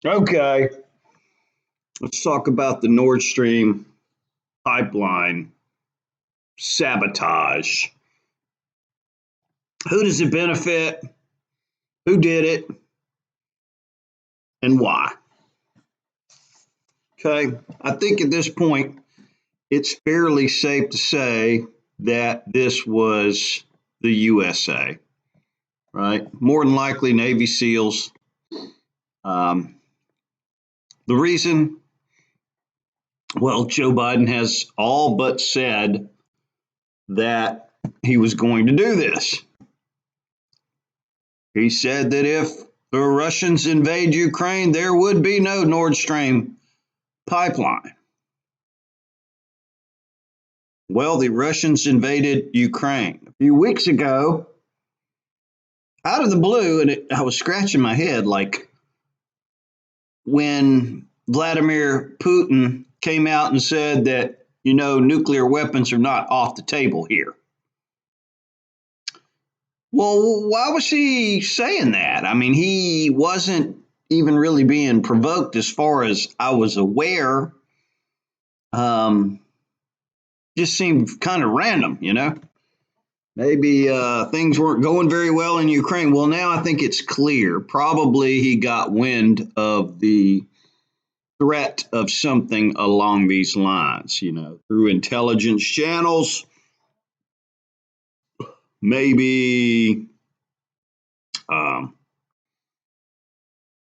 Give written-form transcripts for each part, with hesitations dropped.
Okay, let's talk about the Nordstream pipeline sabotage. Who does it benefit? Who did it? And why? Okay, I think at this point, it's fairly safe to say that this was the USA, right? More than likely, Navy SEALs. Um, the reason, well, Joe Biden has all but said that he was going to do this. He said that if the Russians invade Ukraine, there would be no Nord Stream pipeline. Well, the Russians invaded Ukraine a few weeks ago out of the blue, and I was scratching my head like when Vladimir Putin came out and said that, nuclear weapons are not off the table here. Well, why was he saying that? I mean, he wasn't even really being provoked as far as I was aware. Just seemed kind of random. Maybe things weren't going very well in Ukraine. Well, now I think it's clear. Probably he got wind of the threat of something along these lines, through intelligence channels. Maybe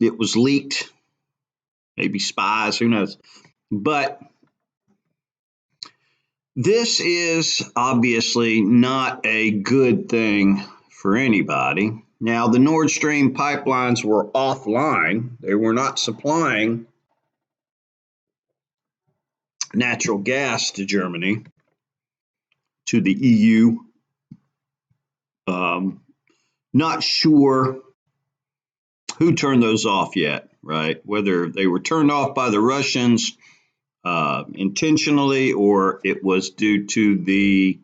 it was leaked, maybe spies, who knows. But this is obviously not a good thing for anybody. Now, the Nord Stream pipelines were offline. They were not supplying natural gas to Germany, to the EU. Not sure who turned those off yet, right? Whether they were turned off by the Russians intentionally or it was due to the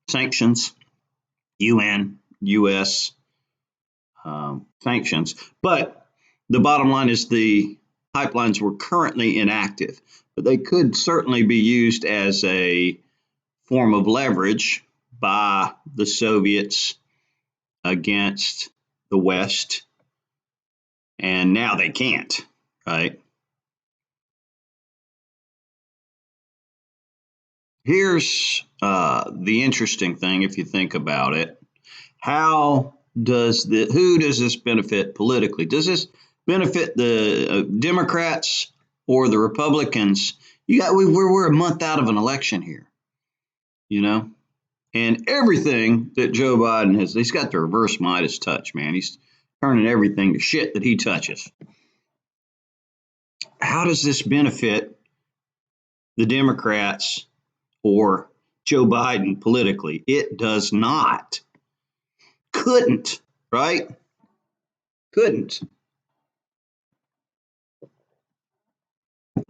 sanctions, UN, US sanctions. But the bottom line is the pipelines were currently inactive, but they could certainly be used as a form of leverage by the Soviets against the West. And now they can't, right? Here's the interesting thing, if you think about it. Who does this benefit politically? Does this benefit the Democrats or the Republicans? We're a month out of an election here, and everything that Joe Biden he's got the reverse Midas touch, man. He's turning everything to shit that he touches. How does this benefit the Democrats or Joe Biden politically? It does not. Couldn't, right? Couldn't.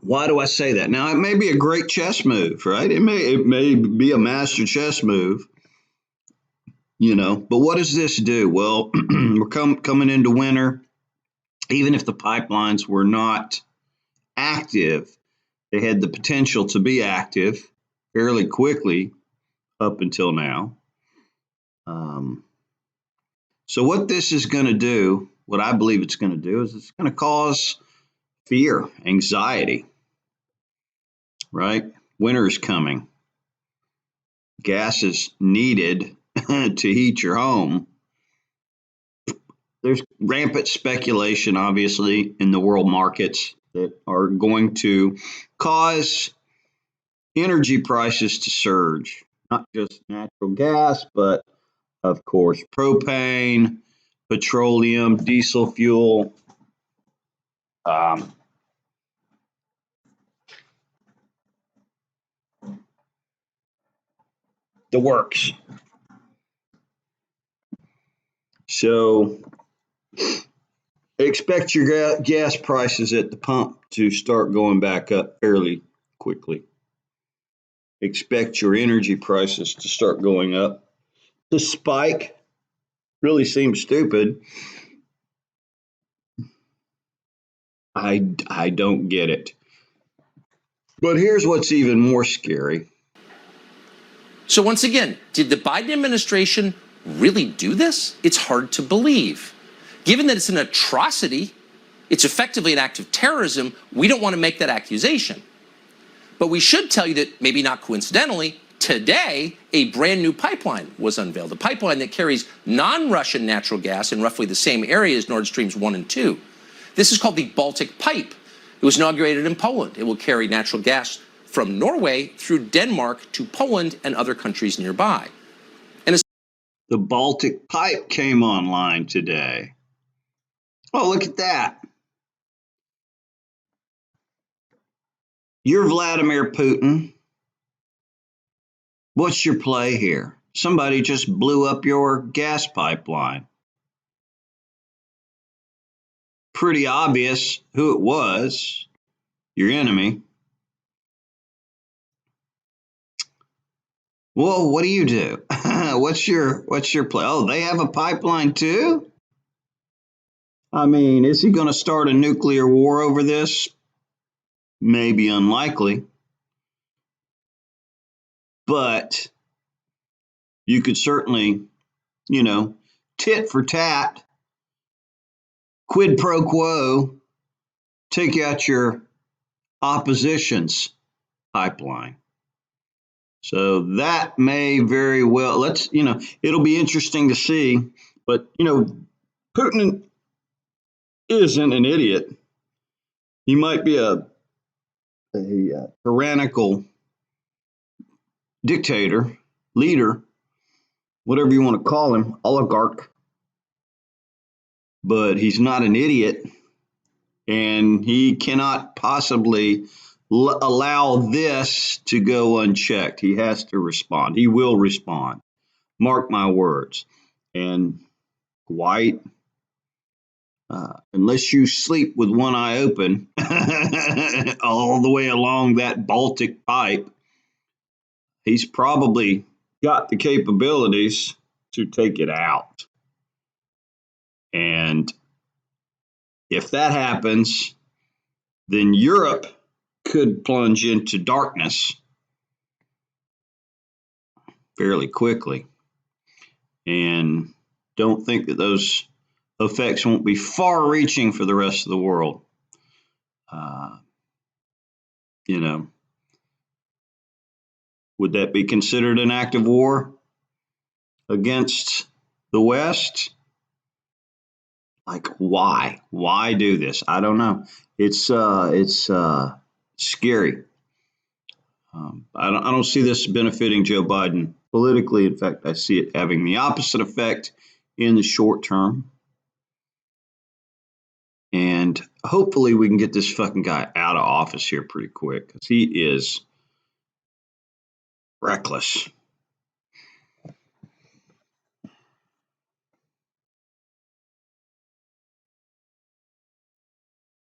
Why do I say that? Now, it may be a great chess move, right? It may be a master chess move, but what does this do? Well, we're coming into winter. Even if the pipelines were not active, they had the potential to be active fairly quickly up until now. So what this is going to do, what I believe it's going to do, is it's going to cause fear, anxiety, right? Winter is coming. Gas is needed to heat your home. There's rampant speculation, obviously, in the world markets that are going to cause energy prices to surge. Not just natural gas, but of course, propane, petroleum, diesel fuel. The works. So expect your gas prices at the pump to start going back up fairly quickly. Expect your energy prices to start going up. The spike really seems stupid. I don't get it. But here's what's even more scary. So once again, did the Biden administration really do this? It's hard to believe. Given that it's an atrocity, it's effectively an act of terrorism, we don't want to make that accusation. But we should tell you that, maybe not coincidentally, today a brand new pipeline was unveiled, a pipeline that carries non-Russian natural gas in roughly the same area as Nord Streams 1 and 2. This is called the Baltic Pipe. It was inaugurated in Poland. It will carry natural gas from Norway through Denmark to Poland and other countries nearby. The Baltic Pipe came online today. Oh, look at that. You're Vladimir Putin. What's your play here? Somebody just blew up your gas pipeline. Pretty obvious who it was, your enemy. Well, what do you do? what's your play? Oh, they have a pipeline too? I mean, is he going to start a nuclear war over this? Maybe unlikely. But you could certainly, tit for tat, quid pro quo, take out your opposition's pipeline. So that may very well, it'll be interesting to see. But, Putin isn't an idiot. He might be a tyrannical dictator, leader, whatever you want to call him, oligarch. But he's not an idiot. And he cannot possibly allow this to go unchecked. He has to respond. He will respond. Mark my words. And White, unless you sleep with one eye open all the way along that Baltic pipe, he's probably got the capabilities to take it out. And if that happens, then Europe could plunge into darkness fairly quickly. And don't think that those effects won't be far reaching for the rest of the world. Would that be considered an act of war against the West? Like, why? Why do this? I don't know. It's scary. I don't see this benefiting Joe Biden politically. In fact, I see it having the opposite effect in the short term. And hopefully we can get this fucking guy out of office here pretty quick, because he is reckless.